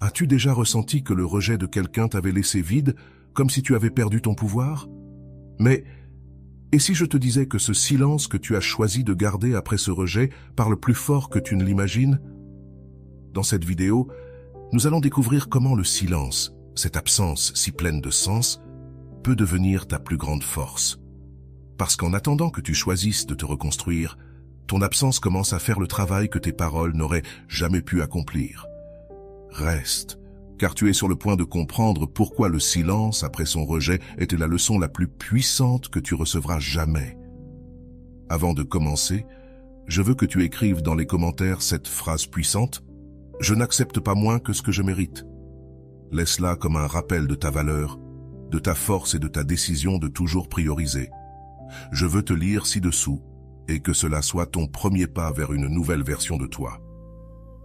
As-tu déjà ressenti que le rejet de quelqu'un t'avait laissé vide, comme si tu avais perdu ton pouvoir? Mais, et si je te disais que ce silence que tu as choisi de garder après ce rejet parle plus fort que tu ne l'imagines? Dans cette vidéo, nous allons découvrir comment le silence, cette absence si pleine de sens, peut devenir ta plus grande force. Parce qu'en attendant que tu choisisses de te reconstruire, ton absence commence à faire le travail que tes paroles n'auraient jamais pu accomplir. Reste, car tu es sur le point de comprendre pourquoi le silence après son rejet était la leçon la plus puissante que tu recevras jamais. Avant de commencer, je veux que tu écrives dans les commentaires cette phrase puissante: « Je n'accepte pas moins que ce que je mérite ». Laisse-la comme un rappel de ta valeur, de ta force et de ta décision de toujours prioriser. Je veux te lire ci-dessous et que cela soit ton premier pas vers une nouvelle version de toi.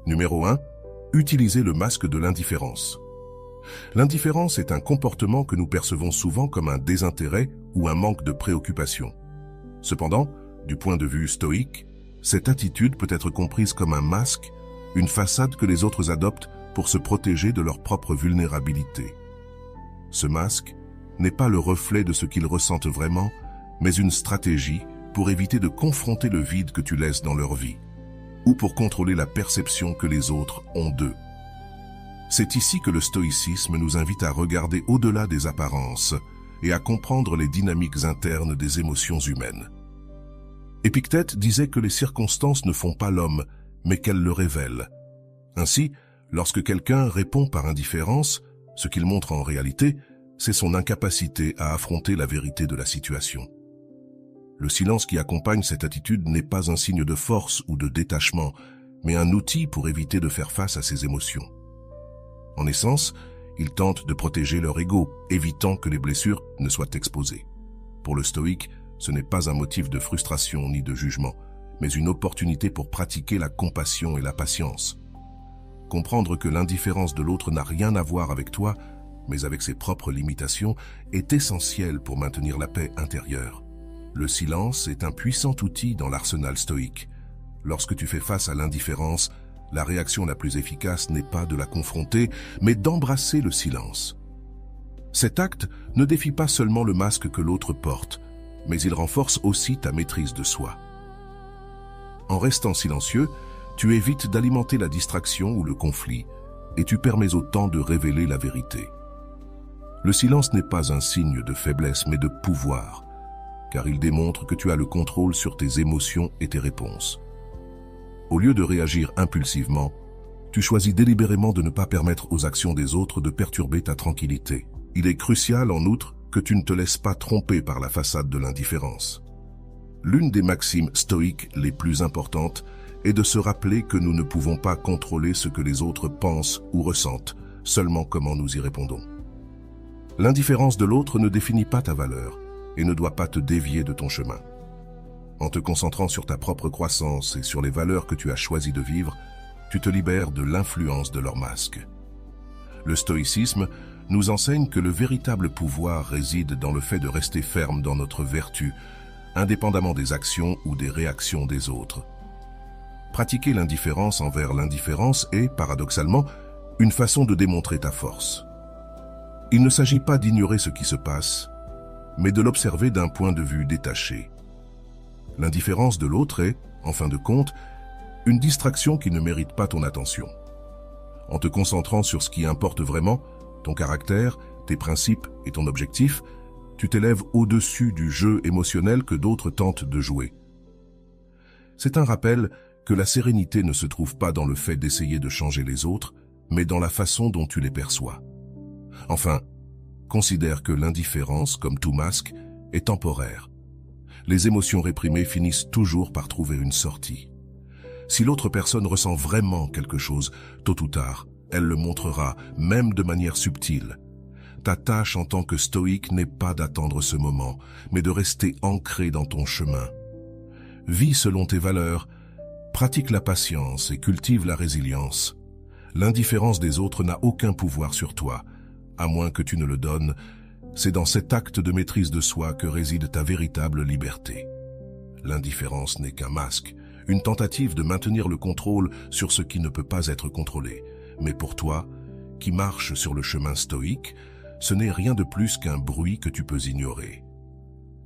Numéro 1. Utilisez le masque de l'indifférence. L'indifférence est un comportement que nous percevons souvent comme un désintérêt ou un manque de préoccupation. Cependant, du point de vue stoïque, cette attitude peut être comprise comme un masque, une façade que les autres adoptent pour se protéger de leur propre vulnérabilité. Ce masque n'est pas le reflet de ce qu'ils ressentent vraiment, mais une stratégie pour éviter de confronter le vide que tu laisses dans leur vie, ou pour contrôler la perception que les autres ont d'eux. C'est ici que le stoïcisme nous invite à regarder au-delà des apparences et à comprendre les dynamiques internes des émotions humaines. Épictète disait que les circonstances ne font pas l'homme, mais qu'elles le révèlent. Ainsi, lorsque quelqu'un répond par indifférence, ce qu'il montre en réalité, c'est son incapacité à affronter la vérité de la situation. Le silence qui accompagne cette attitude n'est pas un signe de force ou de détachement, mais un outil pour éviter de faire face à ses émotions. En essence, ils tentent de protéger leur ego, évitant que les blessures ne soient exposées. Pour le stoïque, ce n'est pas un motif de frustration ni de jugement, mais une opportunité pour pratiquer la compassion et la patience. Comprendre que l'indifférence de l'autre n'a rien à voir avec toi, mais avec ses propres limitations, est essentiel pour maintenir la paix intérieure. Le silence est un puissant outil dans l'arsenal stoïque. Lorsque tu fais face à l'indifférence, la réaction la plus efficace n'est pas de la confronter, mais d'embrasser le silence. Cet acte ne défie pas seulement le masque que l'autre porte, mais il renforce aussi ta maîtrise de soi. En restant silencieux, tu évites d'alimenter la distraction ou le conflit, et tu permets au temps de révéler la vérité. Le silence n'est pas un signe de faiblesse, mais de pouvoir, car il démontre que tu as le contrôle sur tes émotions et tes réponses. Au lieu de réagir impulsivement, tu choisis délibérément de ne pas permettre aux actions des autres de perturber ta tranquillité. Il est crucial, en outre, que tu ne te laisses pas tromper par la façade de l'indifférence. L'une des maximes stoïques les plus importantes est de se rappeler que nous ne pouvons pas contrôler ce que les autres pensent ou ressentent, seulement comment nous y répondons. L'indifférence de l'autre ne définit pas ta valeur et ne doit pas te dévier de ton chemin. En te concentrant sur ta propre croissance et sur les valeurs que tu as choisi de vivre, tu te libères de l'influence de leur masque. Le stoïcisme nous enseigne que le véritable pouvoir réside dans le fait de rester ferme dans notre vertu, indépendamment des actions ou des réactions des autres. Pratiquer l'indifférence envers l'indifférence est, paradoxalement, une façon de démontrer ta force. Il ne s'agit pas d'ignorer ce qui se passe, mais de l'observer d'un point de vue détaché. L'indifférence de l'autre est, en fin de compte, une distraction qui ne mérite pas ton attention. En te concentrant sur ce qui importe vraiment, ton caractère, tes principes et ton objectif, tu t'élèves au-dessus du jeu émotionnel que d'autres tentent de jouer. C'est un rappel que la sérénité ne se trouve pas dans le fait d'essayer de changer les autres, mais dans la façon dont tu les perçois. Enfin, considère que l'indifférence, comme tout masque, est temporaire. Les émotions réprimées finissent toujours par trouver une sortie. Si l'autre personne ressent vraiment quelque chose, tôt ou tard, elle le montrera, même de manière subtile. Ta tâche en tant que stoïque n'est pas d'attendre ce moment, mais de rester ancré dans ton chemin. Vis selon tes valeurs, pratique la patience et cultive la résilience. L'indifférence des autres n'a aucun pouvoir sur toi, à moins que tu ne le donnes. C'est dans cet acte de maîtrise de soi que réside ta véritable liberté. L'indifférence n'est qu'un masque, une tentative de maintenir le contrôle sur ce qui ne peut pas être contrôlé, mais pour toi, qui marche sur le chemin stoïque, ce n'est rien de plus qu'un bruit que tu peux ignorer.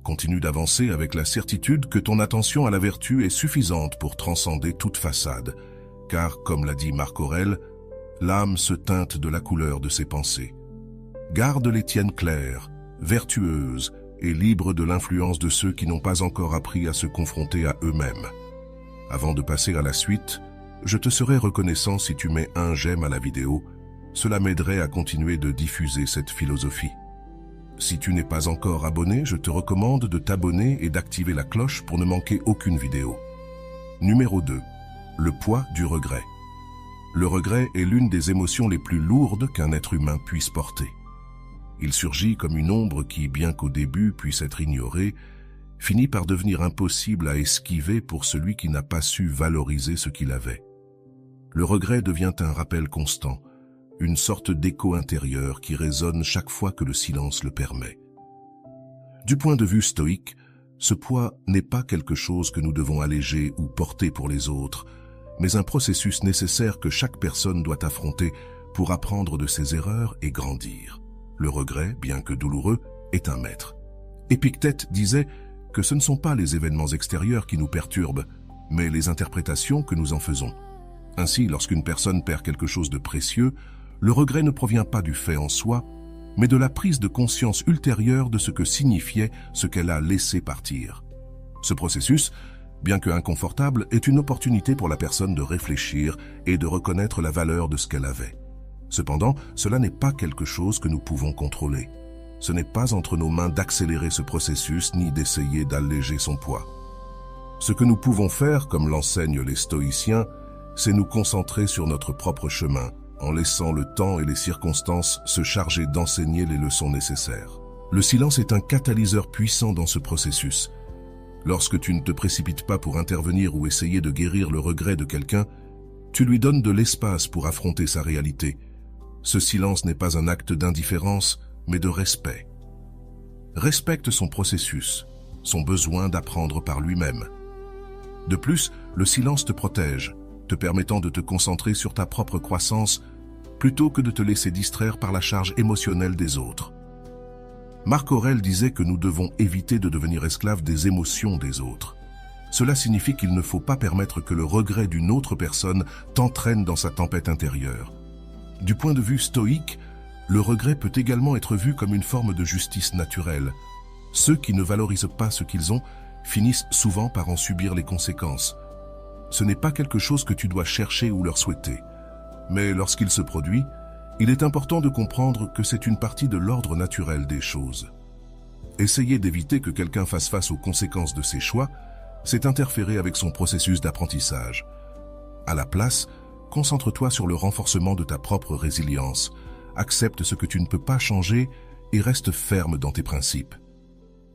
Continue d'avancer avec la certitude que ton attention à la vertu est suffisante pour transcender toute façade, car, comme l'a dit Marc Aurèle, l'âme se teinte de la couleur de ses pensées. Garde les tiennes claires, vertueuses et libres de l'influence de ceux qui n'ont pas encore appris à se confronter à eux-mêmes. Avant de passer à la suite, je te serais reconnaissant si tu mets un j'aime à la vidéo. Cela m'aiderait à continuer de diffuser cette philosophie. Si tu n'es pas encore abonné, je te recommande de t'abonner et d'activer la cloche pour ne manquer aucune vidéo. Numéro 2. Le poids du regret. Le regret est l'une des émotions les plus lourdes qu'un être humain puisse porter. Il surgit comme une ombre qui, bien qu'au début puisse être ignorée, finit par devenir impossible à esquiver pour celui qui n'a pas su valoriser ce qu'il avait. Le regret devient un rappel constant, une sorte d'écho intérieur qui résonne chaque fois que le silence le permet. Du point de vue stoïque, ce poids n'est pas quelque chose que nous devons alléger ou porter pour les autres, mais un processus nécessaire que chaque personne doit affronter pour apprendre de ses erreurs et grandir. Le regret, bien que douloureux, est un maître. Épictète disait que ce ne sont pas les événements extérieurs qui nous perturbent, mais les interprétations que nous en faisons. Ainsi, lorsqu'une personne perd quelque chose de précieux, le regret ne provient pas du fait en soi, mais de la prise de conscience ultérieure de ce que signifiait ce qu'elle a laissé partir. Ce processus, bien que inconfortable, est une opportunité pour la personne de réfléchir et de reconnaître la valeur de ce qu'elle avait. Cependant, cela n'est pas quelque chose que nous pouvons contrôler. Ce n'est pas entre nos mains d'accélérer ce processus ni d'essayer d'alléger son poids. Ce que nous pouvons faire, comme l'enseignent les stoïciens, c'est nous concentrer sur notre propre chemin, en laissant le temps et les circonstances se charger d'enseigner les leçons nécessaires. Le silence est un catalyseur puissant dans ce processus. Lorsque tu ne te précipites pas pour intervenir ou essayer de guérir le regret de quelqu'un, tu lui donnes de l'espace pour affronter sa réalité. Ce silence n'est pas un acte d'indifférence, mais de respect. Respecte son processus, son besoin d'apprendre par lui-même. De plus, le silence te protège, te permettant de te concentrer sur ta propre croissance plutôt que de te laisser distraire par la charge émotionnelle des autres. Marc Aurèle disait que nous devons éviter de devenir esclaves des émotions des autres. Cela signifie qu'il ne faut pas permettre que le regret d'une autre personne t'entraîne dans sa tempête intérieure. Du point de vue stoïque, le regret peut également être vu comme une forme de justice naturelle. Ceux qui ne valorisent pas ce qu'ils ont finissent souvent par en subir les conséquences. Ce n'est pas quelque chose que tu dois chercher ou leur souhaiter. Mais lorsqu'il se produit, il est important de comprendre que c'est une partie de l'ordre naturel des choses. Essayer d'éviter que quelqu'un fasse face aux conséquences de ses choix, c'est interférer avec son processus d'apprentissage. À la place, concentre-toi sur le renforcement de ta propre résilience, accepte ce que tu ne peux pas changer et reste ferme dans tes principes.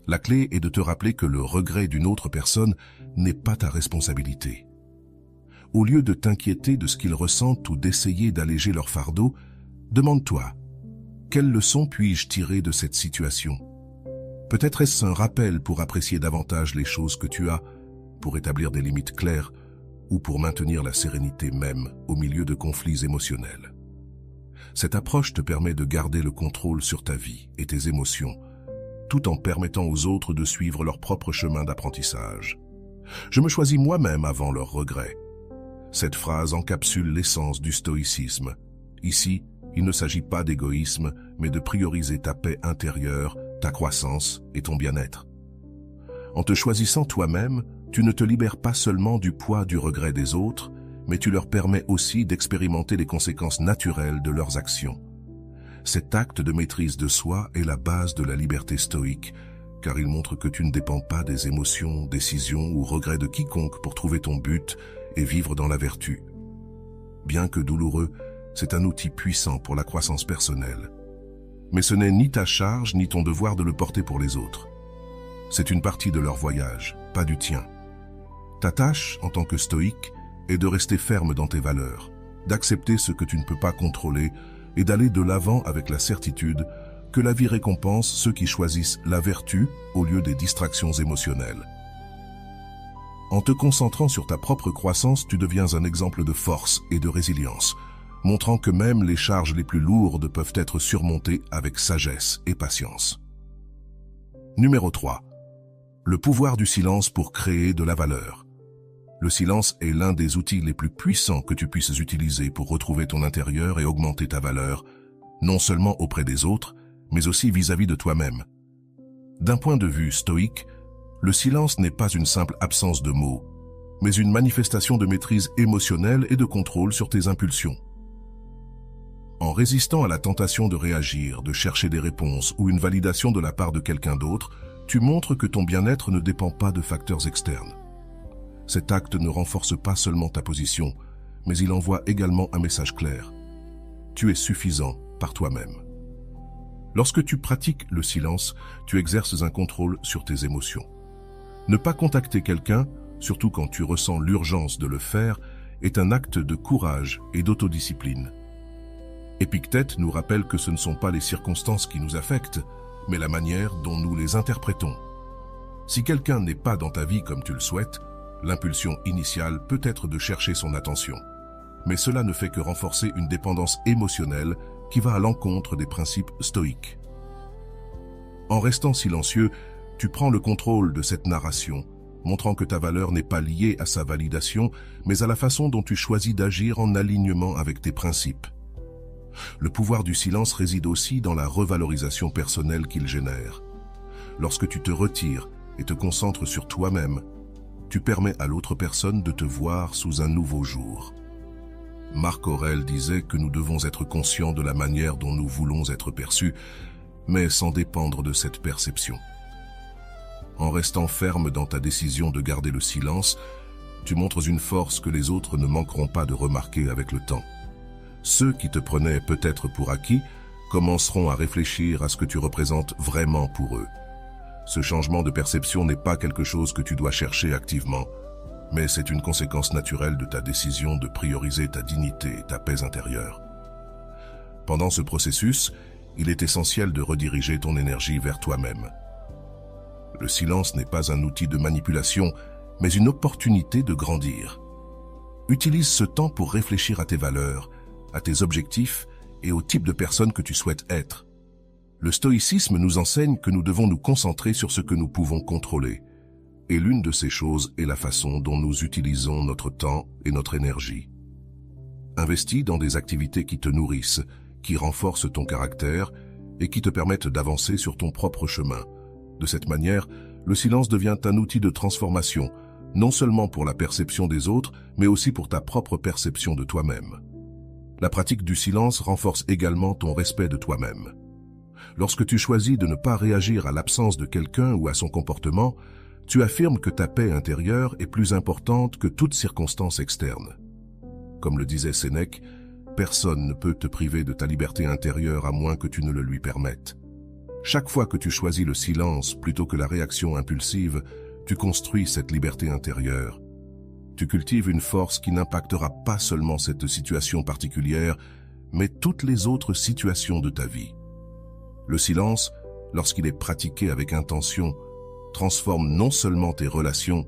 La clé est de te rappeler que le regret d'une autre personne n'est pas ta responsabilité. Au lieu de t'inquiéter de ce qu'ils ressentent ou d'essayer d'alléger leur fardeau, demande-toi, quelle leçon puis-je tirer de cette situation? Peut-être est-ce un rappel pour apprécier davantage les choses que tu as, pour établir des limites claires ou pour maintenir la sérénité même au milieu de conflits émotionnels. Cette approche te permet de garder le contrôle sur ta vie et tes émotions, tout en permettant aux autres de suivre leur propre chemin d'apprentissage. Je me choisis moi-même avant leurs regrets. Cette phrase encapsule l'essence du stoïcisme. Ici, il ne s'agit pas d'égoïsme, mais de prioriser ta paix intérieure, ta croissance et ton bien-être. En te choisissant toi-même, tu ne te libères pas seulement du poids du regret des autres, mais tu leur permets aussi d'expérimenter les conséquences naturelles de leurs actions. Cet acte de maîtrise de soi est la base de la liberté stoïque, car il montre que tu ne dépends pas des émotions, décisions ou regrets de quiconque pour trouver ton but et vivre dans la vertu. Bien que douloureux, c'est un outil puissant pour la croissance personnelle. Mais ce n'est ni ta charge ni ton devoir de le porter pour les autres. C'est une partie de leur voyage, pas du tien. Ta tâche, en tant que stoïque, est de rester ferme dans tes valeurs, d'accepter ce que tu ne peux pas contrôler et d'aller de l'avant avec la certitude que la vie récompense ceux qui choisissent la vertu au lieu des distractions émotionnelles. En te concentrant sur ta propre croissance, tu deviens un exemple de force et de résilience. montrant que même les charges les plus lourdes peuvent être surmontées avec sagesse et patience. Numéro 3. Le pouvoir du silence pour créer de la valeur. Le silence est l'un des outils les plus puissants que tu puisses utiliser pour retrouver ton intérieur et augmenter ta valeur, non seulement auprès des autres, mais aussi vis-à-vis de toi-même. D'un point de vue stoïque, le silence n'est pas une simple absence de mots, mais une manifestation de maîtrise émotionnelle et de contrôle sur tes impulsions. En résistant à la tentation de réagir, de chercher des réponses ou une validation de la part de quelqu'un d'autre, tu montres que ton bien-être ne dépend pas de facteurs externes. Cet acte ne renforce pas seulement ta position, mais il envoie également un message clair. Tu es suffisant par toi-même. Lorsque tu pratiques le silence, tu exerces un contrôle sur tes émotions. Ne pas contacter quelqu'un, surtout quand tu ressens l'urgence de le faire, est un acte de courage et d'autodiscipline. Épictète nous rappelle que ce ne sont pas les circonstances qui nous affectent, mais la manière dont nous les interprétons. Si quelqu'un n'est pas dans ta vie comme tu le souhaites, l'impulsion initiale peut être de chercher son attention. Mais cela ne fait que renforcer une dépendance émotionnelle qui va à l'encontre des principes stoïques. En restant silencieux, tu prends le contrôle de cette narration, montrant que ta valeur n'est pas liée à sa validation, mais à la façon dont tu choisis d'agir en alignement avec tes principes. Le pouvoir du silence réside aussi dans la revalorisation personnelle qu'il génère. Lorsque tu te retires et te concentres sur toi-même, tu permets à l'autre personne de te voir sous un nouveau jour. Marc Aurèle disait que nous devons être conscients de la manière dont nous voulons être perçus, mais sans dépendre de cette perception. En restant ferme dans ta décision de garder le silence, tu montres une force que les autres ne manqueront pas de remarquer avec le temps. Ceux qui te prenaient peut-être pour acquis commenceront à réfléchir à ce que tu représentes vraiment pour eux. Ce changement de perception n'est pas quelque chose que tu dois chercher activement, mais c'est une conséquence naturelle de ta décision de prioriser ta dignité et ta paix intérieure. Pendant ce processus, il est essentiel de rediriger ton énergie vers toi-même. Le silence n'est pas un outil de manipulation, mais une opportunité de grandir. Utilise ce temps pour réfléchir à tes valeurs, à tes objectifs et au type de personne que tu souhaites être. Le stoïcisme nous enseigne que nous devons nous concentrer sur ce que nous pouvons contrôler. Et l'une de ces choses est la façon dont nous utilisons notre temps et notre énergie. Investis dans des activités qui te nourrissent, qui renforcent ton caractère et qui te permettent d'avancer sur ton propre chemin. De cette manière, le silence devient un outil de transformation, non seulement pour la perception des autres, mais aussi pour ta propre perception de toi-même. La pratique du silence renforce également ton respect de toi-même. Lorsque tu choisis de ne pas réagir à l'absence de quelqu'un ou à son comportement, tu affirmes que ta paix intérieure est plus importante que toute circonstance externe. Comme le disait Sénèque, personne ne peut te priver de ta liberté intérieure à moins que tu ne le lui permettes. Chaque fois que tu choisis le silence plutôt que la réaction impulsive, tu construis cette liberté intérieure. Tu cultives une force qui n'impactera pas seulement cette situation particulière, mais toutes les autres situations de ta vie. Le silence, lorsqu'il est pratiqué avec intention, transforme non seulement tes relations,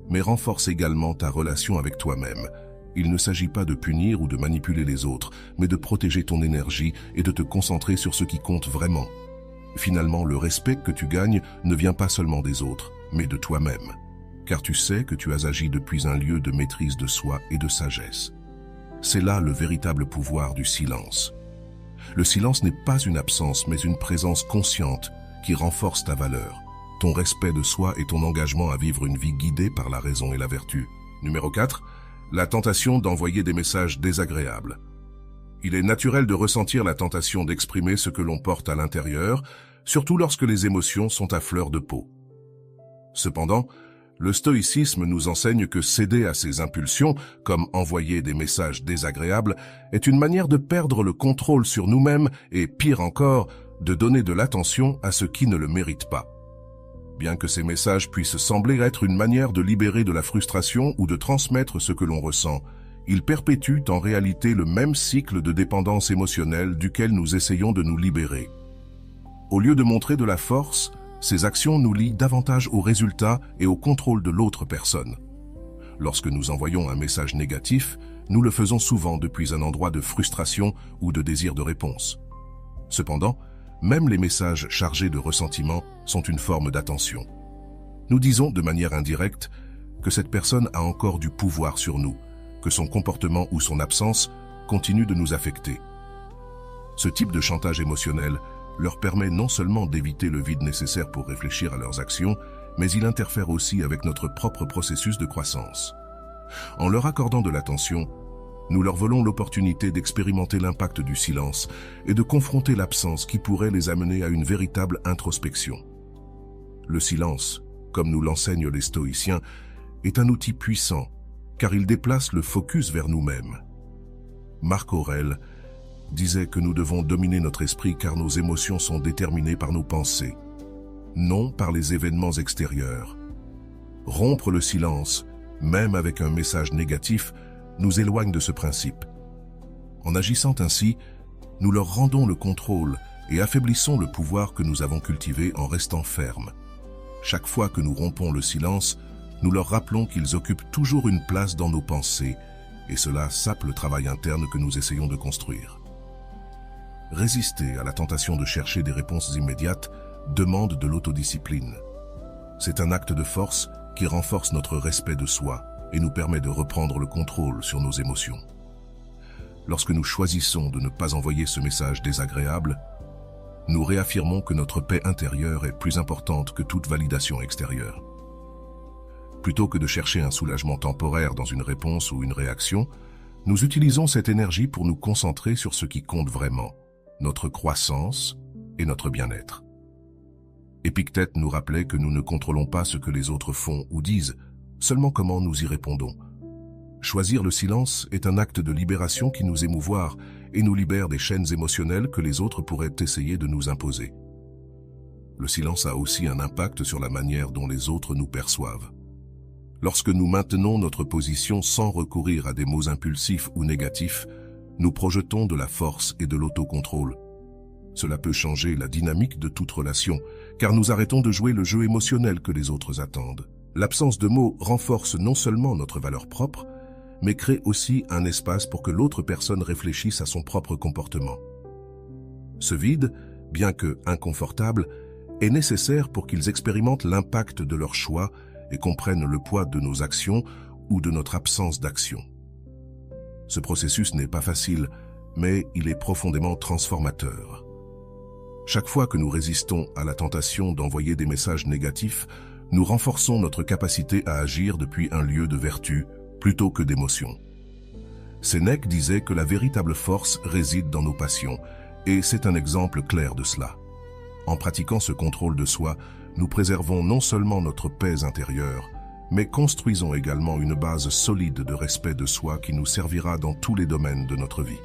mais renforce également ta relation avec toi-même. Il ne s'agit pas de punir ou de manipuler les autres, mais de protéger ton énergie et de te concentrer sur ce qui compte vraiment. Finalement, le respect que tu gagnes ne vient pas seulement des autres, mais de toi-même, car tu sais que tu as agi depuis un lieu de maîtrise de soi et de sagesse. C'est là le véritable pouvoir du silence. Le silence n'est pas une absence, mais une présence consciente qui renforce ta valeur, ton respect de soi et ton engagement à vivre une vie guidée par la raison et la vertu. Numéro 4. La tentation d'envoyer des messages désagréables. Il est naturel de ressentir la tentation d'exprimer ce que l'on porte à l'intérieur, surtout lorsque les émotions sont à fleur de peau. Cependant, le stoïcisme nous enseigne que céder à ces impulsions, comme envoyer des messages désagréables, est une manière de perdre le contrôle sur nous-mêmes et, pire encore, de donner de l'attention à ceux qui ne le méritent pas. Bien que ces messages puissent sembler être une manière de libérer de la frustration ou de transmettre ce que l'on ressent, ils perpétuent en réalité le même cycle de dépendance émotionnelle duquel nous essayons de nous libérer. Au lieu de montrer de la force, ces actions nous lient davantage au résultat et au contrôle de l'autre personne. Lorsque nous envoyons un message négatif, nous le faisons souvent depuis un endroit de frustration ou de désir de réponse. Cependant, même les messages chargés de ressentiment sont une forme d'attention. Nous disons de manière indirecte que cette personne a encore du pouvoir sur nous, que son comportement ou son absence continue de nous affecter. Ce type de chantage émotionnel leur permet non seulement d'éviter le vide nécessaire pour réfléchir à leurs actions, mais il interfère aussi avec notre propre processus de croissance. En leur accordant de l'attention, nous leur volons l'opportunité d'expérimenter l'impact du silence et de confronter l'absence qui pourrait les amener à une véritable introspection. Le silence, comme nous l'enseignent les stoïciens, est un outil puissant, car il déplace le focus vers nous-mêmes. Marc Aurèle disait que nous devons dominer notre esprit car nos émotions sont déterminées par nos pensées, non par les événements extérieurs. Rompre le silence, même avec un message négatif, nous éloigne de ce principe. En agissant ainsi, nous leur rendons le contrôle et affaiblissons le pouvoir que nous avons cultivé en restant fermes. Chaque fois que nous rompons le silence, nous leur rappelons qu'ils occupent toujours une place dans nos pensées, et cela sape le travail interne que nous essayons de construire. Résister à la tentation de chercher des réponses immédiates demande de l'autodiscipline. C'est un acte de force qui renforce notre respect de soi et nous permet de reprendre le contrôle sur nos émotions. Lorsque nous choisissons de ne pas envoyer ce message désagréable, nous réaffirmons que notre paix intérieure est plus importante que toute validation extérieure. Plutôt que de chercher un soulagement temporaire dans une réponse ou une réaction, nous utilisons cette énergie pour nous concentrer sur ce qui compte vraiment, notre croissance et notre bien-être. Épictète nous rappelait que nous ne contrôlons pas ce que les autres font ou disent, seulement comment nous y répondons. Choisir le silence est un acte de libération qui nous émouvoire et nous libère des chaînes émotionnelles que les autres pourraient essayer de nous imposer. Le silence a aussi un impact sur la manière dont les autres nous perçoivent. Lorsque nous maintenons notre position sans recourir à des mots impulsifs ou négatifs, nous projetons de la force et de l'autocontrôle. Cela peut changer la dynamique de toute relation, car nous arrêtons de jouer le jeu émotionnel que les autres attendent. L'absence de mots renforce non seulement notre valeur propre, mais crée aussi un espace pour que l'autre personne réfléchisse à son propre comportement. Ce vide, bien que inconfortable, est nécessaire pour qu'ils expérimentent l'impact de leurs choix et comprennent le poids de nos actions ou de notre absence d'action. Ce processus n'est pas facile, mais il est profondément transformateur. Chaque fois que nous résistons à la tentation d'envoyer des messages négatifs, nous renforçons notre capacité à agir depuis un lieu de vertu plutôt que d'émotion. Sénèque disait que la véritable force réside dans nos passions, et c'est un exemple clair de cela. En pratiquant ce contrôle de soi, nous préservons non seulement notre paix intérieure, mais construisons également une base solide de respect de soi qui nous servira dans tous les domaines de notre vie.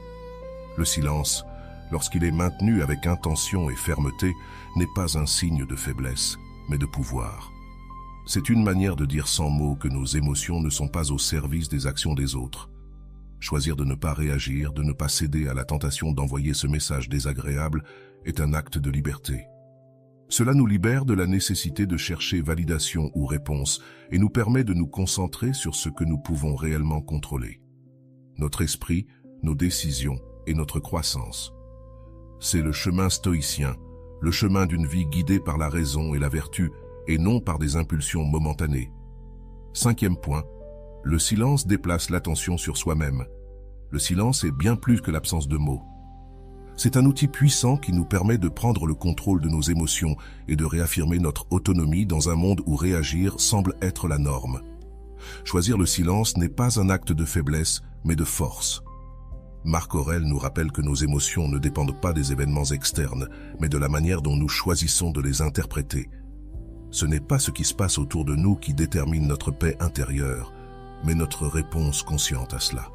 Le silence, lorsqu'il est maintenu avec intention et fermeté, n'est pas un signe de faiblesse, mais de pouvoir. C'est une manière de dire sans mots que nos émotions ne sont pas au service des actions des autres. Choisir de ne pas réagir, de ne pas céder à la tentation d'envoyer ce message désagréable est un acte de liberté. Cela nous libère de la nécessité de chercher validation ou réponse et nous permet de nous concentrer sur ce que nous pouvons réellement contrôler. Notre esprit, nos décisions et notre croissance. C'est le chemin stoïcien, le chemin d'une vie guidée par la raison et la vertu et non par des impulsions momentanées. 5e point, le silence déplace l'attention sur soi-même. Le silence est bien plus que l'absence de mots. C'est un outil puissant qui nous permet de prendre le contrôle de nos émotions et de réaffirmer notre autonomie dans un monde où réagir semble être la norme. Choisir le silence n'est pas un acte de faiblesse, mais de force. Marc Aurèle nous rappelle que nos émotions ne dépendent pas des événements externes, mais de la manière dont nous choisissons de les interpréter. Ce n'est pas ce qui se passe autour de nous qui détermine notre paix intérieure, mais notre réponse consciente à cela.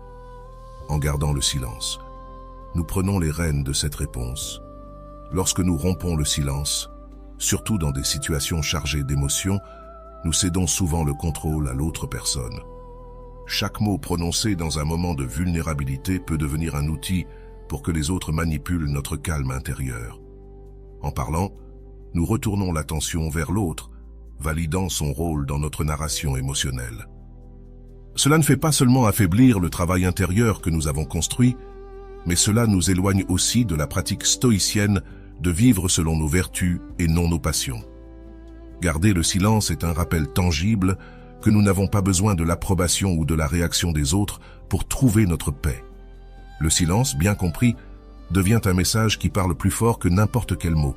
En gardant le silence, nous prenons les rênes de cette réponse. Lorsque nous rompons le silence, surtout dans des situations chargées d'émotions, nous cédons souvent le contrôle à l'autre personne. Chaque mot prononcé dans un moment de vulnérabilité peut devenir un outil pour que les autres manipulent notre calme intérieur. En parlant, nous retournons l'attention vers l'autre, validant son rôle dans notre narration émotionnelle. Cela ne fait pas seulement affaiblir le travail intérieur que nous avons construit, mais cela nous éloigne aussi de la pratique stoïcienne de vivre selon nos vertus et non nos passions. Garder le silence est un rappel tangible que nous n'avons pas besoin de l'approbation ou de la réaction des autres pour trouver notre paix. Le silence, bien compris, devient un message qui parle plus fort que n'importe quel mot.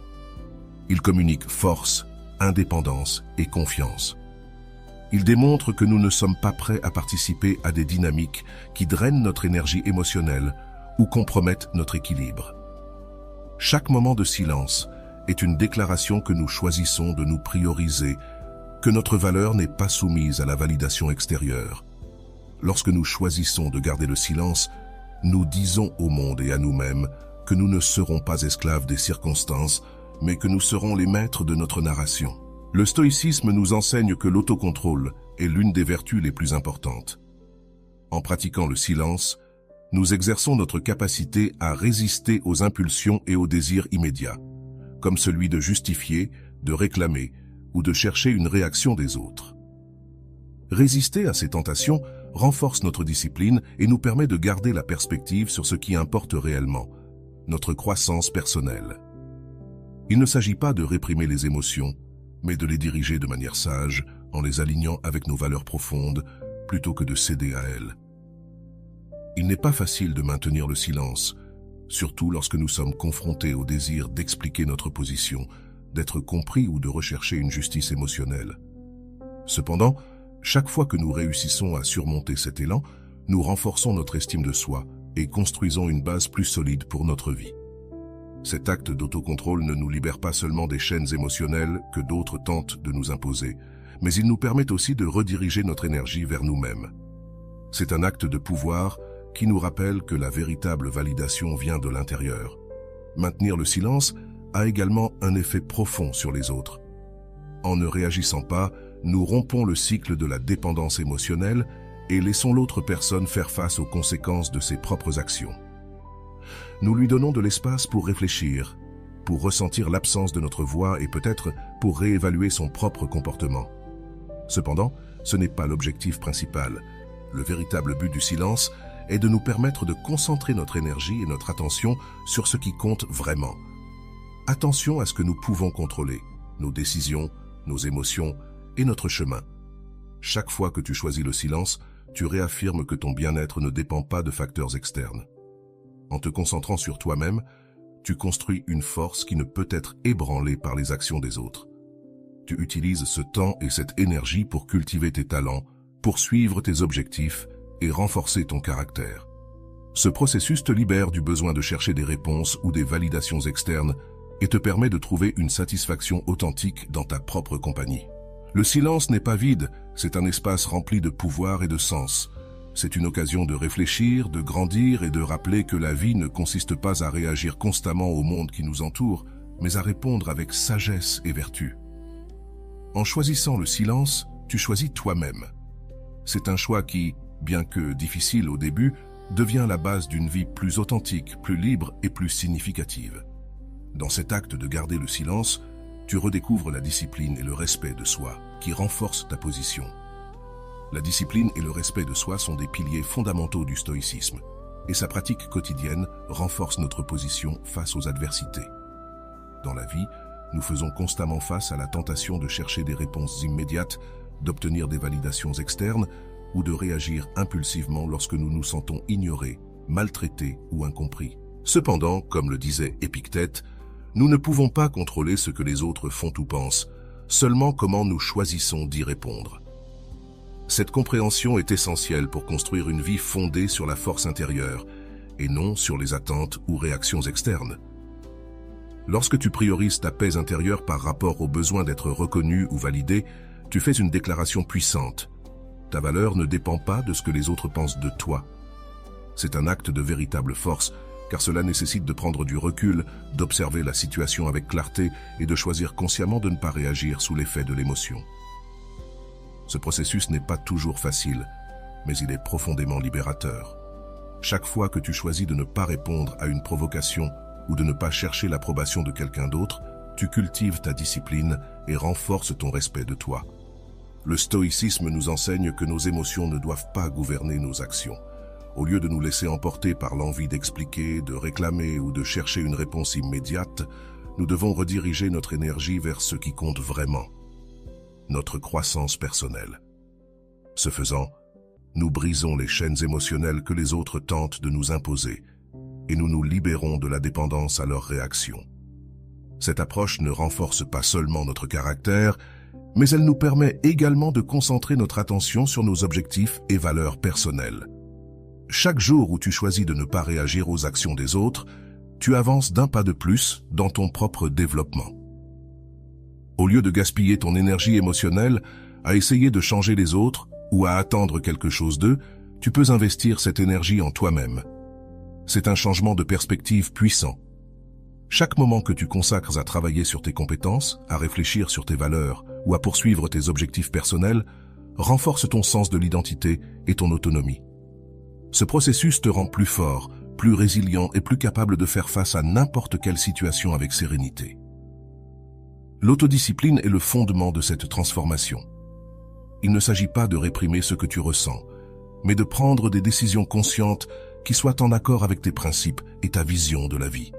Il communique force, indépendance et confiance. Il démontre que nous ne sommes pas prêts à participer à des dynamiques qui drainent notre énergie émotionnelle ou compromettent notre équilibre. Chaque moment de silence est une déclaration que nous choisissons de nous prioriser, que notre valeur n'est pas soumise à la validation extérieure. Lorsque nous choisissons de garder le silence, nous disons au monde et à nous-mêmes que nous ne serons pas esclaves des circonstances, mais que nous serons les maîtres de notre narration. Le stoïcisme nous enseigne que l'autocontrôle est l'une des vertus les plus importantes. En pratiquant le silence, nous exerçons notre capacité à résister aux impulsions et aux désirs immédiats, comme celui de justifier, de réclamer ou de chercher une réaction des autres. Résister à ces tentations renforce notre discipline et nous permet de garder la perspective sur ce qui importe réellement, notre croissance personnelle. Il ne s'agit pas de réprimer les émotions, mais de les diriger de manière sage, en les alignant avec nos valeurs profondes, plutôt que de céder à elles. Il n'est pas facile de maintenir le silence, surtout lorsque nous sommes confrontés au désir d'expliquer notre position, d'être compris ou de rechercher une justice émotionnelle. Cependant, chaque fois que nous réussissons à surmonter cet élan, nous renforçons notre estime de soi et construisons une base plus solide pour notre vie. Cet acte d'autocontrôle ne nous libère pas seulement des chaînes émotionnelles que d'autres tentent de nous imposer, mais il nous permet aussi de rediriger notre énergie vers nous-mêmes. C'est un acte de pouvoir qui nous rappelle que la véritable validation vient de l'intérieur. Maintenir le silence a également un effet profond sur les autres. En ne réagissant pas, nous rompons le cycle de la dépendance émotionnelle et laissons l'autre personne faire face aux conséquences de ses propres actions. Nous lui donnons de l'espace pour réfléchir, pour ressentir l'absence de notre voix et peut-être pour réévaluer son propre comportement. Cependant, ce n'est pas l'objectif principal. Le véritable but du silence est de nous permettre de concentrer notre énergie et notre attention sur ce qui compte vraiment. Attention à ce que nous pouvons contrôler, nos décisions, nos émotions et notre chemin. Chaque fois que tu choisis le silence, tu réaffirmes que ton bien-être ne dépend pas de facteurs externes. En te concentrant sur toi-même, tu construis une force qui ne peut être ébranlée par les actions des autres. Tu utilises ce temps et cette énergie pour cultiver tes talents, poursuivre tes objectifs et renforcer ton caractère. Ce processus te libère du besoin de chercher des réponses ou des validations externes et te permet de trouver une satisfaction authentique dans ta propre compagnie. Le silence n'est pas vide, c'est un espace rempli de pouvoir et de sens. C'est une occasion de réfléchir, de grandir et de rappeler que la vie ne consiste pas à réagir constamment au monde qui nous entoure, mais à répondre avec sagesse et vertu. En choisissant le silence, tu choisis toi-même. C'est un choix qui, bien que difficile au début, devient la base d'une vie plus authentique, plus libre et plus significative. Dans cet acte de garder le silence, tu redécouvres la discipline et le respect de soi, qui renforcent ta position. La discipline et le respect de soi sont des piliers fondamentaux du stoïcisme, et sa pratique quotidienne renforce notre position face aux adversités. Dans la vie, nous faisons constamment face à la tentation de chercher des réponses immédiates, d'obtenir des validations externes ou de réagir impulsivement lorsque nous nous sentons ignorés, maltraités ou incompris. Cependant, comme le disait Épictète, nous ne pouvons pas contrôler ce que les autres font ou pensent, seulement comment nous choisissons d'y répondre. Cette compréhension est essentielle pour construire une vie fondée sur la force intérieure et non sur les attentes ou réactions externes. Lorsque tu priorises ta paix intérieure par rapport au besoin d'être reconnu ou validé, tu fais une déclaration puissante. Ta valeur ne dépend pas de ce que les autres pensent de toi. C'est un acte de véritable force, car cela nécessite de prendre du recul, d'observer la situation avec clarté et de choisir consciemment de ne pas réagir sous l'effet de l'émotion. Ce processus n'est pas toujours facile, mais il est profondément libérateur. Chaque fois que tu choisis de ne pas répondre à une provocation ou de ne pas chercher l'approbation de quelqu'un d'autre, tu cultives ta discipline et renforces ton respect de toi. Le stoïcisme nous enseigne que nos émotions ne doivent pas gouverner nos actions. Au lieu de nous laisser emporter par l'envie d'expliquer, de réclamer ou de chercher une réponse immédiate, nous devons rediriger notre énergie vers ce qui compte vraiment, notre croissance personnelle. Ce faisant, nous brisons les chaînes émotionnelles que les autres tentent de nous imposer et nous nous libérons de la dépendance à leurs réactions. Cette approche ne renforce pas seulement notre caractère, mais elle nous permet également de concentrer notre attention sur nos objectifs et valeurs personnelles. Chaque jour où tu choisis de ne pas réagir aux actions des autres, tu avances d'un pas de plus dans ton propre développement. Au lieu de gaspiller ton énergie émotionnelle à essayer de changer les autres ou à attendre quelque chose d'eux, tu peux investir cette énergie en toi-même. C'est un changement de perspective puissant. Chaque moment que tu consacres à travailler sur tes compétences, à réfléchir sur tes valeurs ou à poursuivre tes objectifs personnels, renforce ton sens de l'identité et ton autonomie. Ce processus te rend plus fort, plus résilient et plus capable de faire face à n'importe quelle situation avec sérénité. L'autodiscipline est le fondement de cette transformation. Il ne s'agit pas de réprimer ce que tu ressens, mais de prendre des décisions conscientes qui soient en accord avec tes principes et ta vision de la vie.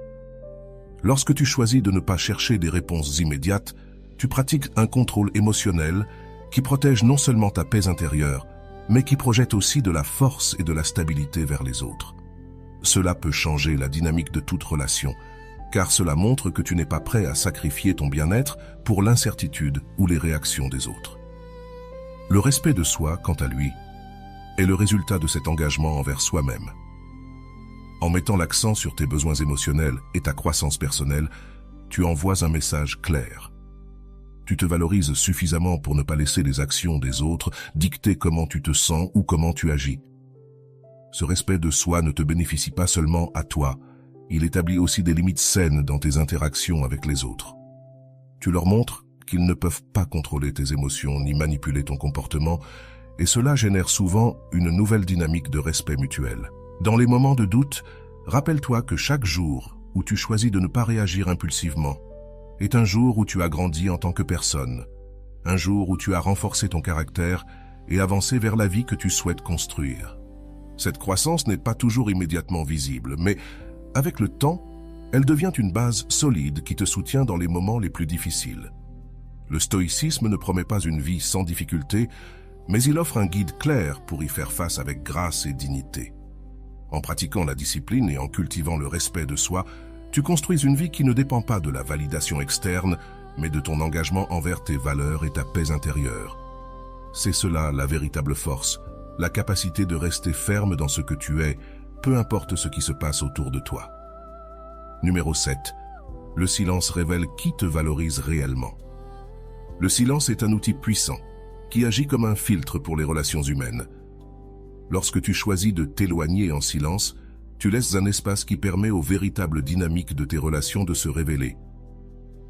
Lorsque tu choisis de ne pas chercher des réponses immédiates, tu pratiques un contrôle émotionnel qui protège non seulement ta paix intérieure, mais qui projette aussi de la force et de la stabilité vers les autres. Cela peut changer la dynamique de toute relation, car cela montre que tu n'es pas prêt à sacrifier ton bien-être pour l'incertitude ou les réactions des autres. Le respect de soi, quant à lui, est le résultat de cet engagement envers soi-même. En mettant l'accent sur tes besoins émotionnels et ta croissance personnelle, tu envoies un message clair. Tu te valorises suffisamment pour ne pas laisser les actions des autres dicter comment tu te sens ou comment tu agis. Ce respect de soi ne te bénéficie pas seulement à toi, il établit aussi des limites saines dans tes interactions avec les autres. Tu leur montres qu'ils ne peuvent pas contrôler tes émotions ni manipuler ton comportement, et cela génère souvent une nouvelle dynamique de respect mutuel. Dans les moments de doute, rappelle-toi que chaque jour où tu choisis de ne pas réagir impulsivement est un jour où tu as grandi en tant que personne, un jour où tu as renforcé ton caractère et avancé vers la vie que tu souhaites construire. Cette croissance n'est pas toujours immédiatement visible, mais avec le temps, elle devient une base solide qui te soutient dans les moments les plus difficiles. Le stoïcisme ne promet pas une vie sans difficulté, mais il offre un guide clair pour y faire face avec grâce et dignité. En pratiquant la discipline et en cultivant le respect de soi, tu construis une vie qui ne dépend pas de la validation externe, mais de ton engagement envers tes valeurs et ta paix intérieure. C'est cela la véritable force, la capacité de rester ferme dans ce que tu es, peu importe ce qui se passe autour de toi. Numéro 7. Le silence révèle qui te valorise réellement. Le silence est un outil puissant, qui agit comme un filtre pour les relations humaines. Lorsque tu choisis de t'éloigner en silence, tu laisses un espace qui permet aux véritables dynamiques de tes relations de se révéler.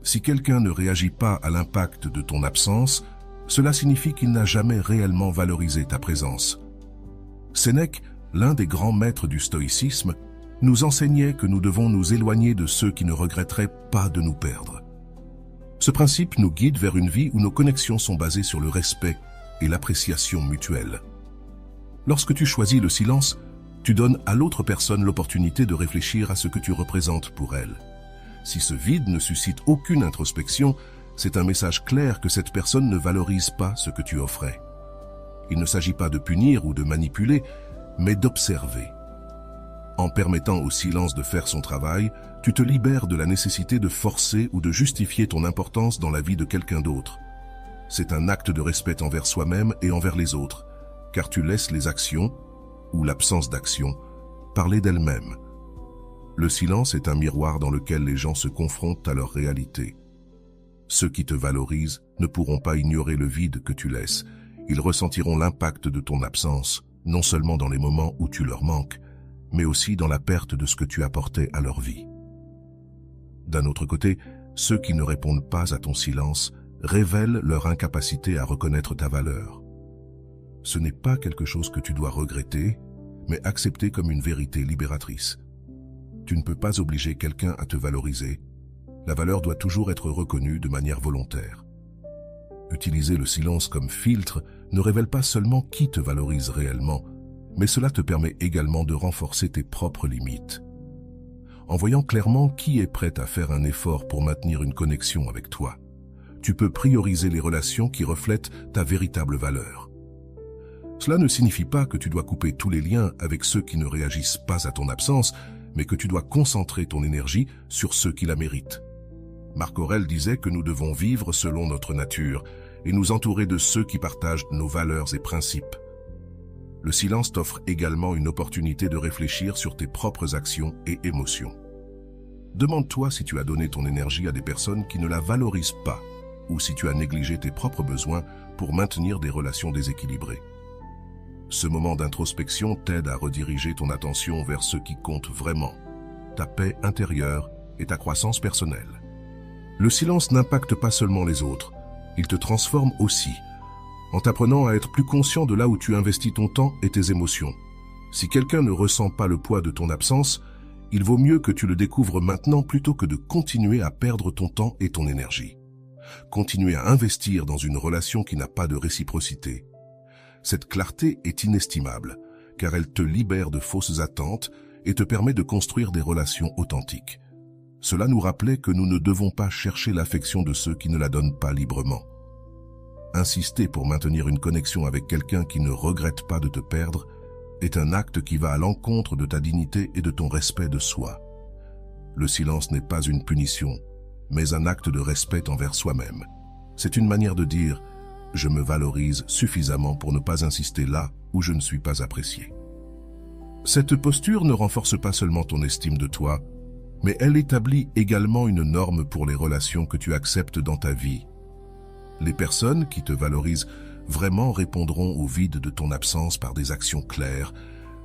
Si quelqu'un ne réagit pas à l'impact de ton absence, cela signifie qu'il n'a jamais réellement valorisé ta présence. Sénèque, l'un des grands maîtres du stoïcisme, nous enseignait que nous devons nous éloigner de ceux qui ne regretteraient pas de nous perdre. Ce principe nous guide vers une vie où nos connexions sont basées sur le respect et l'appréciation mutuelle. Lorsque tu choisis le silence, tu donnes à l'autre personne l'opportunité de réfléchir à ce que tu représentes pour elle. Si ce vide ne suscite aucune introspection, c'est un message clair que cette personne ne valorise pas ce que tu offrais. Il ne s'agit pas de punir ou de manipuler, mais d'observer. En permettant au silence de faire son travail, tu te libères de la nécessité de forcer ou de justifier ton importance dans la vie de quelqu'un d'autre. C'est un acte de respect envers soi-même et envers les autres, car tu laisses les actions, ou l'absence d'action, parler d'elles-mêmes. Le silence est un miroir dans lequel les gens se confrontent à leur réalité. Ceux qui te valorisent ne pourront pas ignorer le vide que tu laisses. Ils ressentiront l'impact de ton absence, non seulement dans les moments où tu leur manques, mais aussi dans la perte de ce que tu apportais à leur vie. D'un autre côté, ceux qui ne répondent pas à ton silence révèlent leur incapacité à reconnaître ta valeur. Ce n'est pas quelque chose que tu dois regretter, mais accepter comme une vérité libératrice. Tu ne peux pas obliger quelqu'un à te valoriser. La valeur doit toujours être reconnue de manière volontaire. Utiliser le silence comme filtre ne révèle pas seulement qui te valorise réellement, mais cela te permet également de renforcer tes propres limites. En voyant clairement qui est prêt à faire un effort pour maintenir une connexion avec toi, tu peux prioriser les relations qui reflètent ta véritable valeur. Cela ne signifie pas que tu dois couper tous les liens avec ceux qui ne réagissent pas à ton absence, mais que tu dois concentrer ton énergie sur ceux qui la méritent. Marc Aurèle disait que nous devons vivre selon notre nature et nous entourer de ceux qui partagent nos valeurs et principes. Le silence t'offre également une opportunité de réfléchir sur tes propres actions et émotions. Demande-toi si tu as donné ton énergie à des personnes qui ne la valorisent pas, ou si tu as négligé tes propres besoins pour maintenir des relations déséquilibrées. Ce moment d'introspection t'aide à rediriger ton attention vers ce qui compte vraiment, ta paix intérieure et ta croissance personnelle. Le silence n'impacte pas seulement les autres, il te transforme aussi, en t'apprenant à être plus conscient de là où tu investis ton temps et tes émotions. Si quelqu'un ne ressent pas le poids de ton absence, il vaut mieux que tu le découvres maintenant plutôt que de continuer à perdre ton temps et ton énergie. Continuer à investir dans une relation qui n'a pas de réciprocité. Cette clarté est inestimable, car elle te libère de fausses attentes et te permet de construire des relations authentiques. Cela nous rappelait que nous ne devons pas chercher l'affection de ceux qui ne la donnent pas librement. Insister pour maintenir une connexion avec quelqu'un qui ne regrette pas de te perdre est un acte qui va à l'encontre de ta dignité et de ton respect de soi. Le silence n'est pas une punition, mais un acte de respect envers soi-même. C'est une manière de dire « je me valorise suffisamment pour ne pas insister là où je ne suis pas apprécié ». Cette posture ne renforce pas seulement ton estime de toi, mais elle établit également une norme pour les relations que tu acceptes dans ta vie. Les personnes qui te valorisent vraiment répondront au vide de ton absence par des actions claires,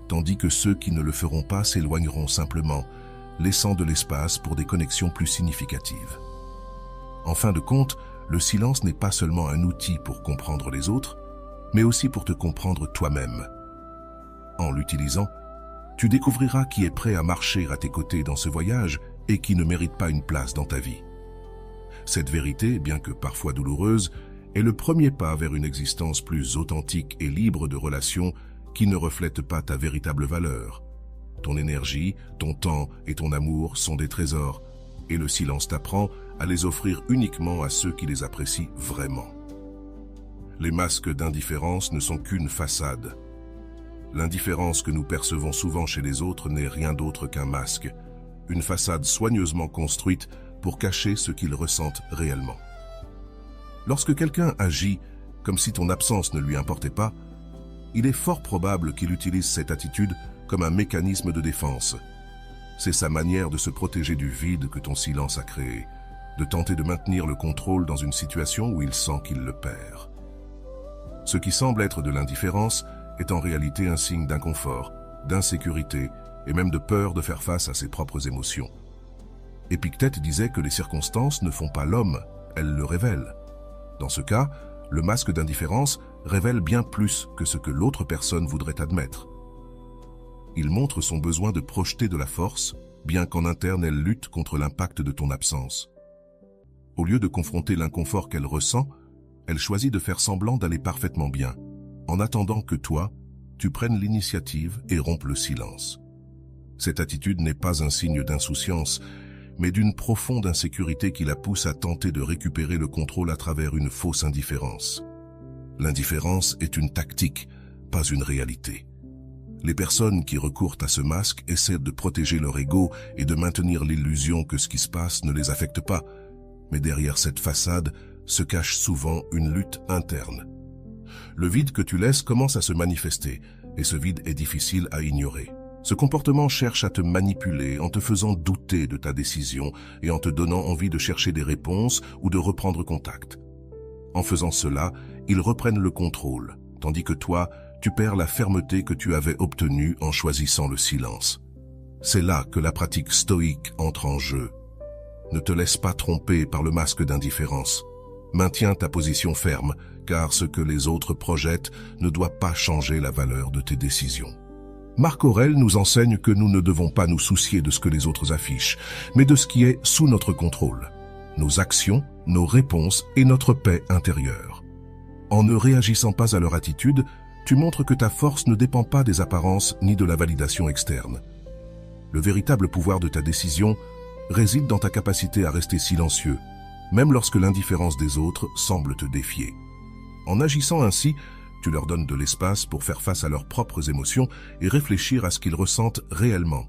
tandis que ceux qui ne le feront pas s'éloigneront simplement, laissant de l'espace pour des connexions plus significatives. En fin de compte, le silence n'est pas seulement un outil pour comprendre les autres, mais aussi pour te comprendre toi-même. En l'utilisant, tu découvriras qui est prêt à marcher à tes côtés dans ce voyage et qui ne mérite pas une place dans ta vie. Cette vérité, bien que parfois douloureuse, est le premier pas vers une existence plus authentique et libre de relations qui ne reflètent pas ta véritable valeur. Ton énergie, ton temps et ton amour sont des trésors, et le silence t'apprend à les offrir uniquement à ceux qui les apprécient vraiment. Les masques d'indifférence ne sont qu'une façade. L'indifférence que nous percevons souvent chez les autres n'est rien d'autre qu'un masque, une façade soigneusement construite pour cacher ce qu'ils ressentent réellement. Lorsque quelqu'un agit comme si ton absence ne lui importait pas, il est fort probable qu'il utilise cette attitude comme un mécanisme de défense. C'est sa manière de se protéger du vide que ton silence a créé, de tenter de maintenir le contrôle dans une situation où il sent qu'il le perd. Ce qui semble être de l'indifférence est en réalité un signe d'inconfort, d'insécurité et même de peur de faire face à ses propres émotions. Épictète disait que les circonstances ne font pas l'homme, elles le révèlent. Dans ce cas, le masque d'indifférence révèle bien plus que ce que l'autre personne voudrait admettre. Il montre son besoin de projeter de la force, bien qu'en interne elle lutte contre l'impact de ton absence. Au lieu de confronter l'inconfort qu'elle ressent, elle choisit de faire semblant d'aller parfaitement bien, en attendant que toi, tu prennes l'initiative et rompes le silence. Cette attitude n'est pas un signe d'insouciance, mais d'une profonde insécurité qui la pousse à tenter de récupérer le contrôle à travers une fausse indifférence. L'indifférence est une tactique, pas une réalité. Les personnes qui recourent à ce masque essaient de protéger leur ego et de maintenir l'illusion que ce qui se passe ne les affecte pas, mais derrière cette façade se cache souvent une lutte interne. Le vide que tu laisses commence à se manifester, et ce vide est difficile à ignorer. Ce comportement cherche à te manipuler en te faisant douter de ta décision et en te donnant envie de chercher des réponses ou de reprendre contact. En faisant cela, ils reprennent le contrôle, tandis que toi, tu perds la fermeté que tu avais obtenue en choisissant le silence. C'est là que la pratique stoïque entre en jeu. Ne te laisse pas tromper par le masque d'indifférence. Maintiens ta position ferme, car ce que les autres projettent ne doit pas changer la valeur de tes décisions. Marc Aurèle nous enseigne que nous ne devons pas nous soucier de ce que les autres affichent, mais de ce qui est sous notre contrôle, nos actions, nos réponses et notre paix intérieure. En ne réagissant pas à leur attitude, tu montres que ta force ne dépend pas des apparences ni de la validation externe. Le véritable pouvoir de ta décision réside dans ta capacité à rester silencieux, même lorsque l'indifférence des autres semble te défier. En agissant ainsi, tu leur donnes de l'espace pour faire face à leurs propres émotions et réfléchir à ce qu'ils ressentent réellement.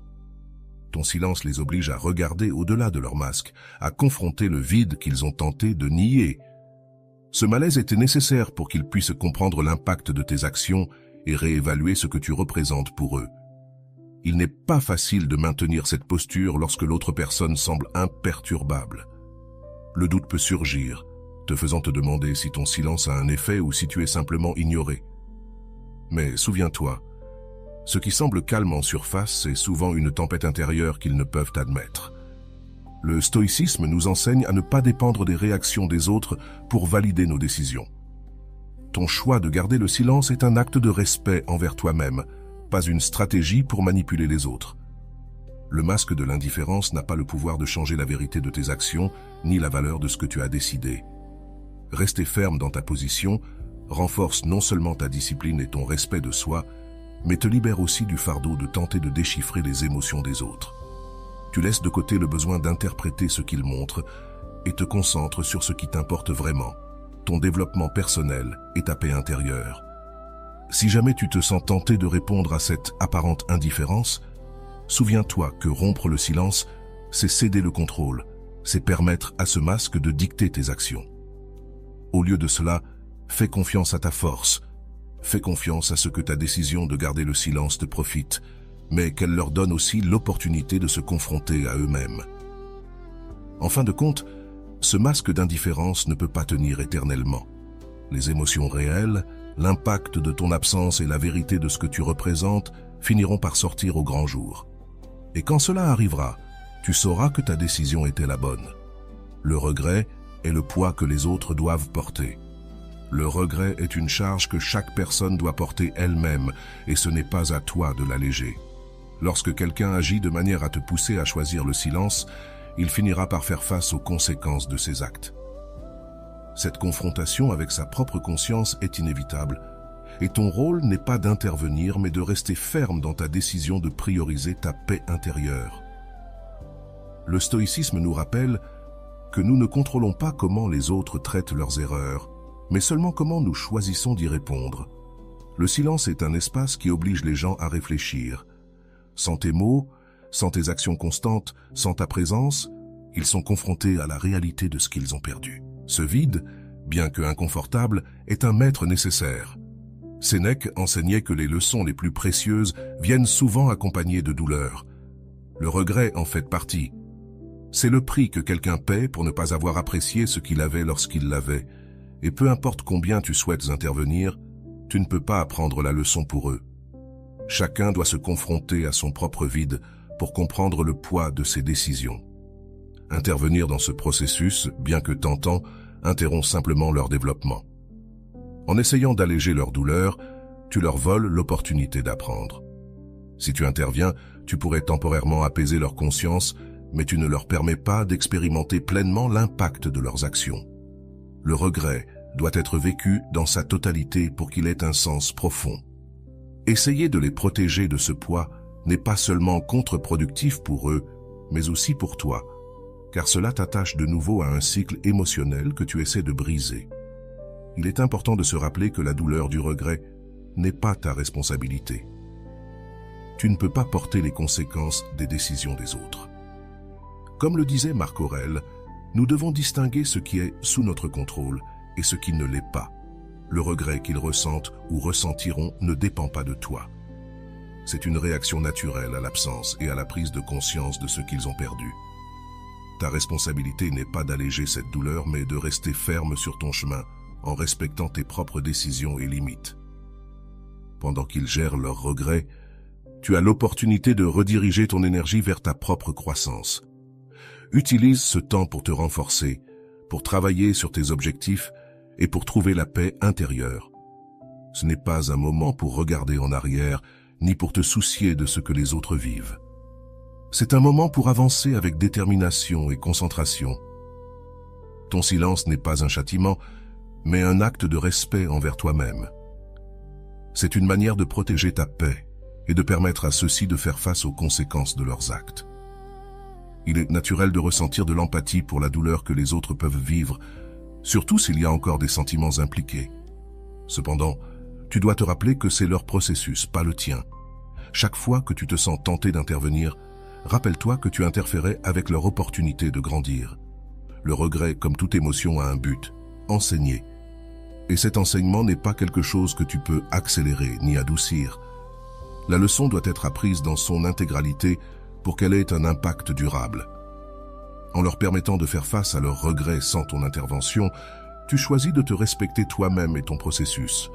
Ton silence les oblige à regarder au-delà de leur masque, à confronter le vide qu'ils ont tenté de nier. Ce malaise était nécessaire pour qu'ils puissent comprendre l'impact de tes actions et réévaluer ce que tu représentes pour eux. Il n'est pas facile de maintenir cette posture lorsque l'autre personne semble imperturbable. Le doute peut surgir, te faisant te demander si ton silence a un effet ou si tu es simplement ignoré. Mais souviens-toi, ce qui semble calme en surface est souvent une tempête intérieure qu'ils ne peuvent admettre. Le stoïcisme nous enseigne à ne pas dépendre des réactions des autres pour valider nos décisions. Ton choix de garder le silence est un acte de respect envers toi-même, pas une stratégie pour manipuler les autres. Le masque de l'indifférence n'a pas le pouvoir de changer la vérité de tes actions, ni la valeur de ce que tu as décidé. Rester ferme dans ta position renforce non seulement ta discipline et ton respect de soi, mais te libère aussi du fardeau de tenter de déchiffrer les émotions des autres. Tu laisses de côté le besoin d'interpréter ce qu'ils montrent et te concentres sur ce qui t'importe vraiment, ton développement personnel et ta paix intérieure. Si jamais tu te sens tenté de répondre à cette apparente indifférence, souviens-toi que rompre le silence, c'est céder le contrôle, c'est permettre à ce masque de dicter tes actions. Au lieu de cela, fais confiance à ta force, fais confiance à ce que ta décision de garder le silence te profite, mais qu'elle leur donne aussi l'opportunité de se confronter à eux-mêmes. En fin de compte, ce masque d'indifférence ne peut pas tenir éternellement. Les émotions réelles, l'impact de ton absence et la vérité de ce que tu représentes finiront par sortir au grand jour. Et quand cela arrivera, tu sauras que ta décision était la bonne. Le regret est le poids que les autres doivent porter. Le regret est une charge que chaque personne doit porter elle-même, et ce n'est pas à toi de l'alléger. Lorsque quelqu'un agit de manière à te pousser à choisir le silence, il finira par faire face aux conséquences de ses actes. Cette confrontation avec sa propre conscience est inévitable, et ton rôle n'est pas d'intervenir, mais de rester ferme dans ta décision de prioriser ta paix intérieure. Le stoïcisme nous rappelle que nous ne contrôlons pas comment les autres traitent leurs erreurs, mais seulement comment nous choisissons d'y répondre. Le silence est un espace qui oblige les gens à réfléchir. Sans tes mots, sans tes actions constantes, sans ta présence, ils sont confrontés à la réalité de ce qu'ils ont perdu. Ce vide, bien que inconfortable, est un maître nécessaire. Sénèque enseignait que les leçons les plus précieuses viennent souvent accompagnées de douleur. Le regret en fait partie. C'est le prix que quelqu'un paie pour ne pas avoir apprécié ce qu'il avait lorsqu'il l'avait. Et peu importe combien tu souhaites intervenir, tu ne peux pas apprendre la leçon pour eux. Chacun doit se confronter à son propre vide pour comprendre le poids de ses décisions. Intervenir dans ce processus, bien que tentant, interrompt simplement leur développement. En essayant d'alléger leur douleur, tu leur voles l'opportunité d'apprendre. Si tu interviens, tu pourrais temporairement apaiser leur conscience, mais tu ne leur permets pas d'expérimenter pleinement l'impact de leurs actions. Le regret doit être vécu dans sa totalité pour qu'il ait un sens profond. Essayer de les protéger de ce poids n'est pas seulement contre-productif pour eux, mais aussi pour toi, car cela t'attache de nouveau à un cycle émotionnel que tu essaies de briser. Il est important de se rappeler que la douleur du regret n'est pas ta responsabilité. Tu ne peux pas porter les conséquences des décisions des autres. Comme le disait Marc Aurèle, nous devons distinguer ce qui est sous notre contrôle et ce qui ne l'est pas. Le regret qu'ils ressentent ou ressentiront ne dépend pas de toi. C'est une réaction naturelle à l'absence et à la prise de conscience de ce qu'ils ont perdu. Ta responsabilité n'est pas d'alléger cette douleur, mais de rester ferme sur ton chemin, en respectant tes propres décisions et limites. Pendant qu'ils gèrent leurs regrets, tu as l'opportunité de rediriger ton énergie vers ta propre croissance. Utilise ce temps pour te renforcer, pour travailler sur tes objectifs et pour trouver la paix intérieure. Ce n'est pas un moment pour regarder en arrière, ni pour te soucier de ce que les autres vivent. C'est un moment pour avancer avec détermination et concentration. Ton silence n'est pas un châtiment, mais un acte de respect envers toi-même. C'est une manière de protéger ta paix et de permettre à ceux-ci de faire face aux conséquences de leurs actes. Il est naturel de ressentir de l'empathie pour la douleur que les autres peuvent vivre, surtout s'il y a encore des sentiments impliqués. Cependant, tu dois te rappeler que c'est leur processus, pas le tien. Chaque fois que tu te sens tenté d'intervenir, rappelle-toi que tu interférais avec leur opportunité de grandir. Le regret, comme toute émotion, a un but, enseigner. Et cet enseignement n'est pas quelque chose que tu peux accélérer ni adoucir. La leçon doit être apprise dans son intégralité pour qu'elle ait un impact durable. En leur permettant de faire face à leurs regrets sans ton intervention, tu choisis de te respecter toi-même et ton processus.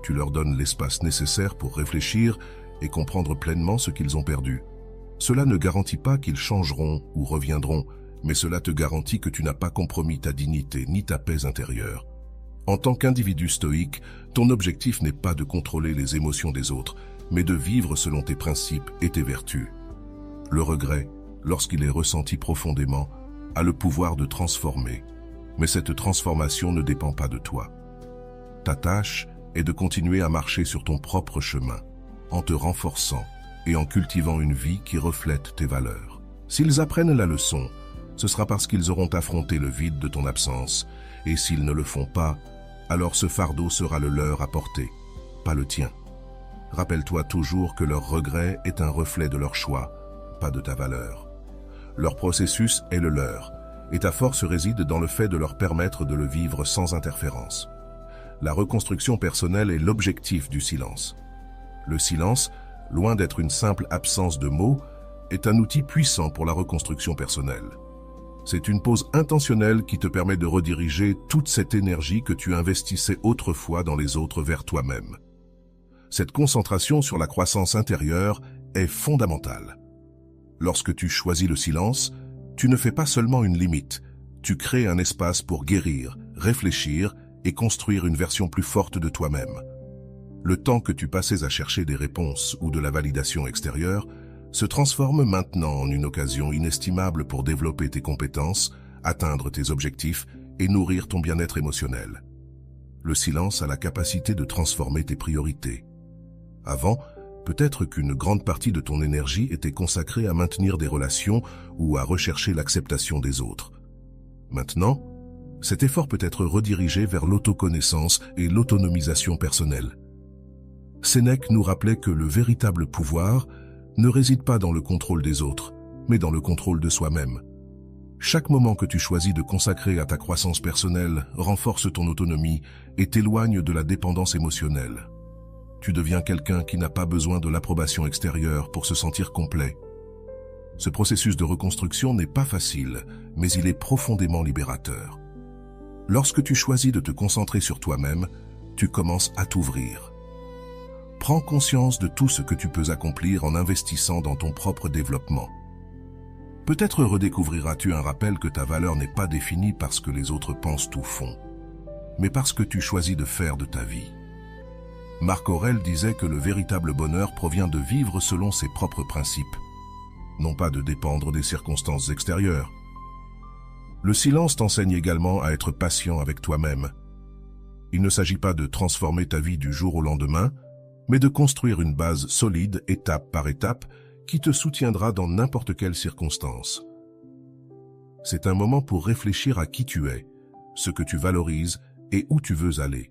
Tu leur donnes l'espace nécessaire pour réfléchir et comprendre pleinement ce qu'ils ont perdu. Cela ne garantit pas qu'ils changeront ou reviendront, mais cela te garantit que tu n'as pas compromis ta dignité ni ta paix intérieure. En tant qu'individu stoïque, ton objectif n'est pas de contrôler les émotions des autres, mais de vivre selon tes principes et tes vertus. Le regret, lorsqu'il est ressenti profondément, a le pouvoir de transformer. Mais cette transformation ne dépend pas de toi. Ta tâche est de continuer à marcher sur ton propre chemin, en te renforçant et en cultivant une vie qui reflète tes valeurs. S'ils apprennent la leçon, ce sera parce qu'ils auront affronté le vide de ton absence, et s'ils ne le font pas, alors ce fardeau sera le leur à porter, pas le tien. Rappelle-toi toujours que leur regret est un reflet de leur choix, pas de ta valeur. Leur processus est le leur, et ta force réside dans le fait de leur permettre de le vivre sans interférence. La reconstruction personnelle est l'objectif du silence. Le silence, loin d'être une simple absence de mots, est un outil puissant pour la reconstruction personnelle. C'est une pause intentionnelle qui te permet de rediriger toute cette énergie que tu investissais autrefois dans les autres vers toi-même. Cette concentration sur la croissance intérieure est fondamentale. Lorsque tu choisis le silence, tu ne fais pas seulement une limite, tu crées un espace pour guérir, réfléchir et construire une version plus forte de toi-même. Le temps que tu passais à chercher des réponses ou de la validation extérieure se transforme maintenant en une occasion inestimable pour développer tes compétences, atteindre tes objectifs et nourrir ton bien-être émotionnel. Le silence a la capacité de transformer tes priorités. Avant, peut-être qu'une grande partie de ton énergie était consacrée à maintenir des relations ou à rechercher l'acceptation des autres. Maintenant, cet effort peut être redirigé vers l'autoconnaissance et l'autonomisation personnelle. Sénèque nous rappelait que le véritable pouvoir ne réside pas dans le contrôle des autres, mais dans le contrôle de soi-même. Chaque moment que tu choisis de consacrer à ta croissance personnelle renforce ton autonomie et t'éloigne de la dépendance émotionnelle. Tu deviens quelqu'un qui n'a pas besoin de l'approbation extérieure pour se sentir complet. Ce processus de reconstruction n'est pas facile, mais il est profondément libérateur. Lorsque tu choisis de te concentrer sur toi-même, tu commences à t'ouvrir. Prends conscience de tout ce que tu peux accomplir en investissant dans ton propre développement. Peut-être redécouvriras-tu un rappel que ta valeur n'est pas définie parce que les autres pensent ou font, mais parce que tu choisis de faire de ta vie. Marc Aurèle disait que le véritable bonheur provient de vivre selon ses propres principes, non pas de dépendre des circonstances extérieures. Le silence t'enseigne également à être patient avec toi-même. Il ne s'agit pas de transformer ta vie du jour au lendemain, mais de construire une base solide, étape par étape, qui te soutiendra dans n'importe quelle circonstance. C'est un moment pour réfléchir à qui tu es, ce que tu valorises et où tu veux aller.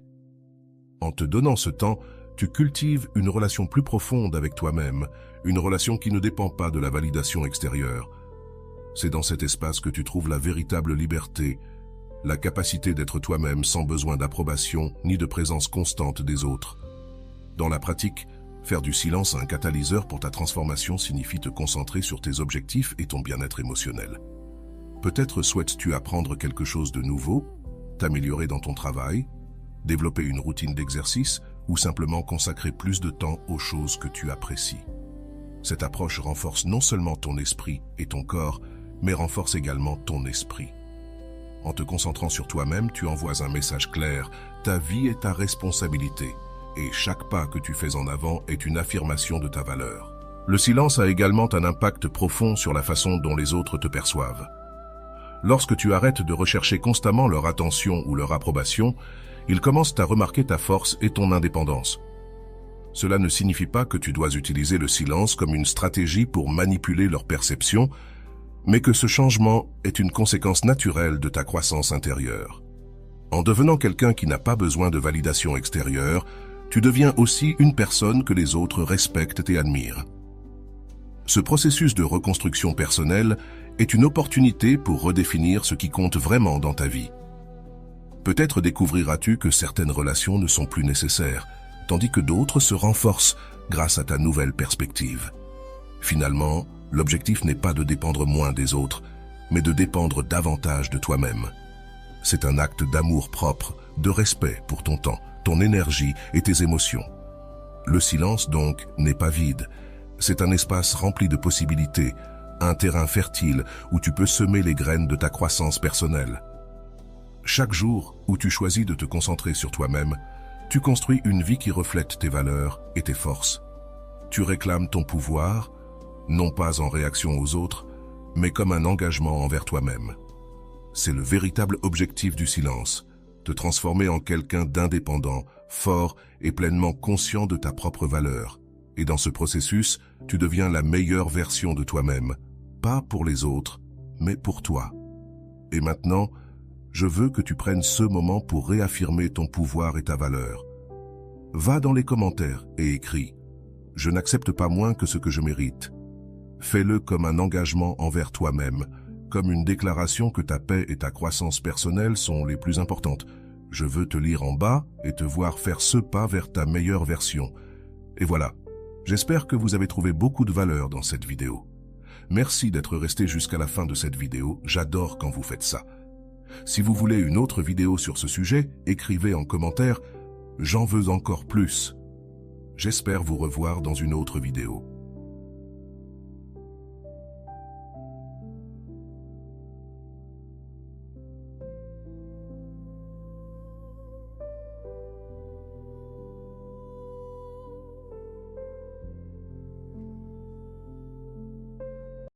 En te donnant ce temps, tu cultives une relation plus profonde avec toi-même, une relation qui ne dépend pas de la validation extérieure. C'est dans cet espace que tu trouves la véritable liberté, la capacité d'être toi-même sans besoin d'approbation ni de présence constante des autres. Dans la pratique, faire du silence un catalyseur pour ta transformation signifie te concentrer sur tes objectifs et ton bien-être émotionnel. Peut-être souhaites-tu apprendre quelque chose de nouveau, t'améliorer dans ton travail, développer une routine d'exercice ou simplement consacrer plus de temps aux choses que tu apprécies. Cette approche renforce non seulement ton esprit et ton corps, mais renforce également ton esprit. En te concentrant sur toi-même, tu envoies un message clair, ta vie est ta responsabilité. Et chaque pas que tu fais en avant est une affirmation de ta valeur. Le silence a également un impact profond sur la façon dont les autres te perçoivent. Lorsque tu arrêtes de rechercher constamment leur attention ou leur approbation, ils commencent à remarquer ta force et ton indépendance. Cela ne signifie pas que tu dois utiliser le silence comme une stratégie pour manipuler leur perception, mais que ce changement est une conséquence naturelle de ta croissance intérieure. En devenant quelqu'un qui n'a pas besoin de validation extérieure, tu deviens aussi une personne que les autres respectent et admirent. Ce processus de reconstruction personnelle est une opportunité pour redéfinir ce qui compte vraiment dans ta vie. Peut-être découvriras-tu que certaines relations ne sont plus nécessaires, tandis que d'autres se renforcent grâce à ta nouvelle perspective. Finalement, l'objectif n'est pas de dépendre moins des autres, mais de dépendre davantage de toi-même. C'est un acte d'amour propre, de respect pour ton temps, ton énergie et tes émotions. Le silence, donc, n'est pas vide. C'est un espace rempli de possibilités, un terrain fertile où tu peux semer les graines de ta croissance personnelle. Chaque jour où tu choisis de te concentrer sur toi-même, tu construis une vie qui reflète tes valeurs et tes forces. Tu réclames ton pouvoir, non pas en réaction aux autres, mais comme un engagement envers toi-même. C'est le véritable objectif du silence, te transformer en quelqu'un d'indépendant, fort et pleinement conscient de ta propre valeur. Et dans ce processus, tu deviens la meilleure version de toi-même, pas pour les autres, mais pour toi. Et maintenant, je veux que tu prennes ce moment pour réaffirmer ton pouvoir et ta valeur. Va dans les commentaires et écris « Je n'accepte pas moins que ce que je mérite ». Fais-le comme un engagement envers toi-même, comme une déclaration que ta paix et ta croissance personnelle sont les plus importantes. Je veux te lire en bas et te voir faire ce pas vers ta meilleure version. Et voilà, j'espère que vous avez trouvé beaucoup de valeur dans cette vidéo. Merci d'être resté jusqu'à la fin de cette vidéo, j'adore quand vous faites ça. Si vous voulez une autre vidéo sur ce sujet, écrivez en commentaire « J'en veux encore plus ». J'espère vous revoir dans une autre vidéo.